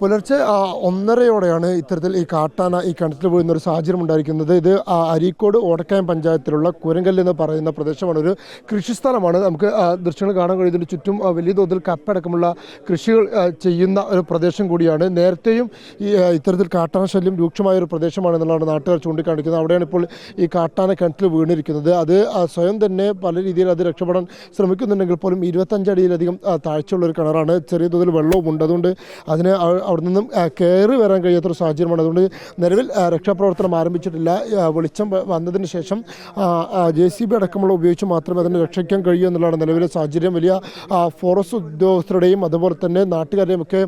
പുലർച്ചെ 1:30 ഇത്തരത്തിൽ ഈ കാട്ടാന ഈ കിണറ്റിൽ വീഴുന്ന ഒരു സാഹചര്യം ഉണ്ടായിരിക്കുന്നത്. ഇത് അരീക്കോട് ഓടക്കായം പഞ്ചായത്തിലുള്ള കുരങ്കല്ല് എന്ന് പറയുന്ന പ്രദേശമാണ്. ഒരു കൃഷിസ്ഥലമാണ്. നമുക്ക് ദൃശ്യങ്ങൾ കാണാൻ കഴിയുന്നതിന് ചുറ്റും വലിയ തോതിൽ കപ്പടക്കമുള്ള കൃഷികൾ ചെയ്യുന്ന ഒരു പ്രദേശം കൂടിയാണ്. നേരത്തെയും ഈ ഇത്തരത്തിൽ കാട്ടാന ശല്യം രൂക്ഷമായ ഒരു പ്രദേശമാണെന്നുള്ളതാണ് നാട്ടുകാർ ചൂണ്ടിക്കാണിക്കുന്നത്. അവിടെയാണ് ഇപ്പോൾ ഈ കാട്ടാന കിണറ്റിൽ വീണിരിക്കുന്നത്. അത് സ്വയം തന്നെ പല രീതിയിൽ അത് രക്ഷപ്പെടാൻ ശ്രമിക്കുന്നുണ്ടെങ്കിൽ പോലും 25 അടിയിലധികം താഴ്ചയുള്ള ഒരു കിണറാണ്. ചെറിയ തോതിൽ വെള്ളവുമുണ്ട്. അതുകൊണ്ട് അതിന് അവിടെ നിന്നും കയറി വരാൻ കഴിയാത്തൊരു സാഹചര്യമാണ്. അതുകൊണ്ട് നിലവിൽ രക്ഷാപ്രവർത്തനം ആരംഭിച്ചിട്ടില്ല. വെളിച്ചം വന്നതിന് ശേഷം JCB അടക്കമുള്ള ഉപയോഗിച്ച് മാത്രമേ അതിനെ രക്ഷിക്കാൻ കഴിയൂ എന്നുള്ളതാണ് നിലവിലെ സാഹചര്യം. വലിയ ഫോറസ്റ്റ് ഉദ്യോഗസ്ഥരുടെയും അതുപോലെ തന്നെ നാട്ടുകാരുടെയും ഒക്കെ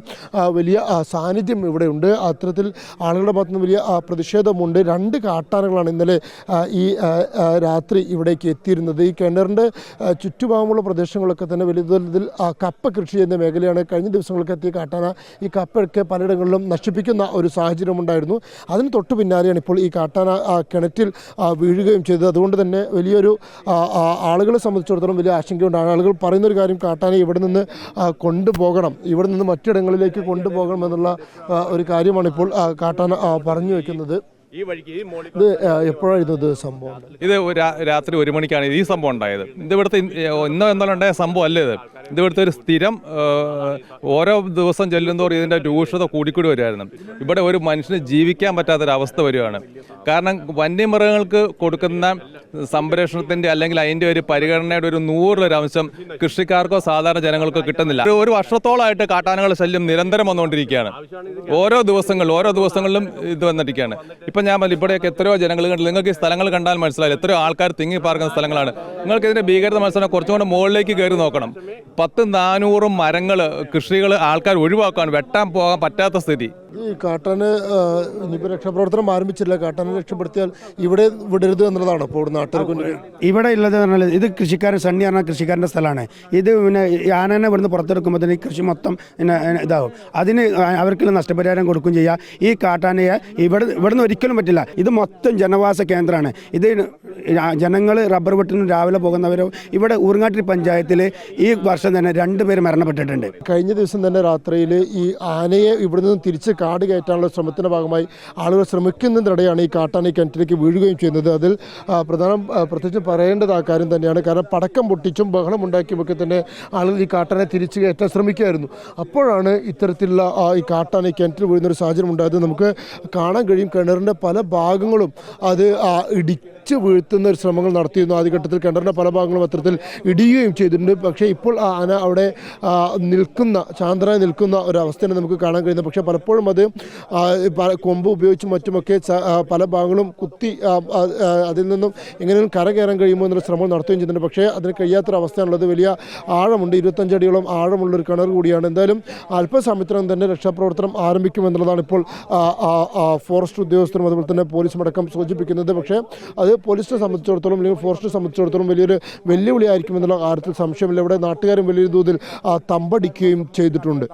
വലിയ സാന്നിധ്യം ഇവിടെയുണ്ട്. അത്തരത്തിൽ ആളുകളുടെ ഭാഗത്തു നിന്ന് വലിയ പ്രതിഷേധമുണ്ട്. 2 കാട്ടാനകളാണ് ഇന്നലെ ഈ രാത്രി ഇവിടേക്ക് എത്തിയിരുന്നത്. ഈ കിണറിൻ്റെ ചുറ്റുഭാഗമുള്ള പ്രദേശങ്ങളൊക്കെ തന്നെ വലിയ തോതിൽ കപ്പ കൃഷി ചെയ്യുന്ന മേഖലയാണ്. കഴിഞ്ഞ ദിവസങ്ങളൊക്കെ എത്തിയ കാട്ടാന ഈ കപ്പ പലയിടങ്ങളിലും നശിപ്പിക്കുന്ന ഒരു സാഹചര്യമുണ്ടായിരുന്നു. അതിന് തൊട്ടു പിന്നാലെയാണ് ഇപ്പോൾ ഈ കാട്ടാന കിണറ്റിൽ വീഴുകയും ചെയ്തത്. അതുകൊണ്ട് തന്നെ വലിയൊരു ആളുകളെ സംബന്ധിച്ചിടത്തോളം വലിയ ആശങ്കയുണ്ട്. ആളുകൾ പറയുന്നൊരു കാര്യം, കാട്ടാനെ ഇവിടെ നിന്ന് കൊണ്ടുപോകണം, ഇവിടെ നിന്ന് മറ്റിടങ്ങളിലേക്ക് കൊണ്ടുപോകണം എന്നുള്ള ഒരു കാര്യമാണ് ഇപ്പോൾ കാട്ടാന പറഞ്ഞു വയ്ക്കുന്നത്. ഇത് എപ്പോഴായിരുന്നു ഇത് സംഭവം? ഇത് രാത്രി 1 മണിക്കാണ് ഈ സംഭവം ഉണ്ടായത്. ഇത് ഇവിടുത്തെ എന്നാലും ഉണ്ടായ സംഭവം അല്ലേ ഇത്. ഇവിടുത്തെ ഒരു സ്ഥിരം ഓരോ ദിവസം ചെല്ലുന്തോറും ഇതിൻ്റെ രൂക്ഷത കൂടിക്കൂടി വരുമായിരുന്നു. ഇവിടെ ഒരു മനുഷ്യന് ജീവിക്കാൻ പറ്റാത്തൊരവസ്ഥ വരികയാണ്. കാരണം വന്യമൃഗങ്ങൾക്ക് കൊടുക്കുന്ന സംരക്ഷണത്തിൻ്റെ അല്ലെങ്കിൽ അതിൻ്റെ ഒരു പരിഗണനയുടെ ഒരു 100 അംശം കൃഷിക്കാർക്കോ സാധാരണ ജനങ്ങൾക്കോ കിട്ടുന്നില്ല. ഒരു വർഷത്തോളമായിട്ട് കാട്ടാനകളുടെ ശല്യം നിരന്തരം വന്നുകൊണ്ടിരിക്കുകയാണ്. ഓരോ ദിവസങ്ങളിലും ഇത് വന്നിരിക്കുകയാണ്. ഇപ്പം ഞാൻ ഇവിടെയൊക്കെ എത്രയോ ജനങ്ങൾ കണ്ടില്ല. നിങ്ങൾക്ക് ഈ സ്ഥലങ്ങൾ കണ്ടാൽ മനസ്സിലായില്ല എത്രയോ ആൾക്കാർ തിങ്ങി പാർക്കുന്ന സ്ഥലങ്ങളാണ്. നിങ്ങൾക്ക് ഇതിൻ്റെ ഭീകരത മനസ്സിലാക്കാൻ കുറച്ചുകൂടെ മുകളിലേക്ക് കയറി നോക്കണം. 400 മരങ്ങൾ, കൃഷികൾ ആൾക്കാർ ഒഴിവാക്കാൻ, വെട്ടാൻ പോകാൻ പറ്റാത്ത സ്ഥിതി. ഈ കാട്ടാന് ഇനിയിപ്പോൾ രക്ഷാപ്രവർത്തനം ആരംഭിച്ചില്ല. കാട്ടാനെ രക്ഷപ്പെടുത്തിയാൽ ഇവിടെ വിടരുത് എന്നുള്ളതാണ് ഇപ്പോൾ നാട്ടുകാർക്ക് ഇവിടെ ഉള്ളത്. പറഞ്ഞാൽ ഇത് കൃഷിക്കാരൻ സണ്ണി പറഞ്ഞാൽ കൃഷിക്കാരൻ്റെ സ്ഥലമാണ്. ഇത് പിന്നെ ആനനെ ഇവിടുന്ന് പുറത്തെടുക്കുമ്പോൾ തന്നെ ഈ കൃഷി മൊത്തം ഇതാവും. അതിന് അവർക്കുള്ള നഷ്ടപരിഹാരം കൊടുക്കുകയും ചെയ്യുക. ഈ കാട്ടാനയെ ഇവിടുന്ന് ഒരിക്കലും പറ്റില്ല. ഇത് മൊത്തം ജനവാസ കേന്ദ്രമാണ്. ഇത് ജനങ്ങൾ റബ്ബർ വെട്ടിന് രാവിലെ പോകുന്നവരോ ഇവിടെ ഊർങ്ങാട്ടി പഞ്ചായത്തിൽ ഈ വർഷം തന്നെ 2 പേര് മരണപ്പെട്ടിട്ടുണ്ട്. കഴിഞ്ഞ ദിവസം തന്നെ രാത്രിയിൽ ഈ ആനയെ ഇവിടെ നിന്ന് തിരിച്ച് കാട് കയറ്റാനുള്ള ശ്രമത്തിൻ്റെ ഭാഗമായി ആളുകൾ ശ്രമിക്കുന്നതിനിടെയാണ് ഈ കാട്ടാന കിണറ്റിലേക്ക് വീഴുകയും ചെയ്യുന്നത്. അതിൽ പ്രത്യേകിച്ച് പറയേണ്ടത് ആ കാര്യം തന്നെയാണ്. കാരണം പടക്കം പൊട്ടിച്ചും ബഹളം ഉണ്ടാക്കിയുമൊക്കെ തന്നെ ആളുകൾ ഈ കാട്ടാനെ തിരിച്ച് കയറ്റാൻ ശ്രമിക്കുകയായിരുന്നു. അപ്പോഴാണ് ഇത്തരത്തിലുള്ള ഈ കാട്ടാന കിണറ്റിൽ വീഴുന്നൊരു സാഹചര്യം ഉണ്ടായത്. നമുക്ക് കാണാൻ കഴിയും. കിണറിൻ്റെ പല ഭാഗങ്ങളും അത് ഇടിച്ച് വീഴ്ത്തുന്ന ഒരു ശ്രമങ്ങൾ നടത്തിയിരുന്നു. ആദ്യഘട്ടത്തിൽ കിണറിൻ്റെ പല ഭാഗങ്ങളും അത്തരത്തിൽ ഇടിയുകയും ചെയ്തിട്ടുണ്ട്. പക്ഷേ ഇപ്പോൾ ആന അവിടെ ശാന്തരായി നിൽക്കുന്ന ഒരവസ്ഥയാണ് നമുക്ക് കാണാൻ കഴിയുന്നത്. പക്ഷേ പലപ്പോഴും അത് കൊമ്പ് ഉപയോഗിച്ചും മറ്റുമൊക്കെ പല ഭാഗങ്ങളും കുത്തി അതിൽ നിന്നും എങ്ങനെയും കര കയറാൻ കഴിയുമോ എന്നുള്ള ശ്രമം നടത്തുകയും ചെയ്യുന്നുണ്ട്. പക്ഷേ അതിന് കഴിയാത്തൊരവസ്ഥയാണുള്ളത്. വലിയ ആഴമുണ്ട്. 25 അടിയോളം ആഴമുള്ളൊരു കിണർ കൂടിയാണ്. എന്തായാലും അല്പസമയത്തിനകം തന്നെ രക്ഷാപ്രവർത്തനം ആരംഭിക്കുമെന്നുള്ളതാണ് ഇപ്പോൾ ഫോറസ്റ്റ് ഉദ്യോഗസ്ഥരും അതുപോലെ തന്നെ പോലീസും അടക്കം സൂചിപ്പിക്കുന്നത്. പക്ഷേ അത് പോലീസിനെ സംബന്ധിച്ചിടത്തോളം അല്ലെങ്കിൽ ഫോറസ്റ്റിനെ സംബന്ധിച്ചിടത്തോളം വലിയൊരു വെല്ലുവിളി ആയിരിക്കുമെന്നുള്ള കാര്യത്തിൽ സംശയമില്ല. ഇവിടെ നാട്ടുകാരും വലിയൊരു തോതിൽ തമ്പടിക്കുകയും ചെയ്തിട്ടുണ്ട്.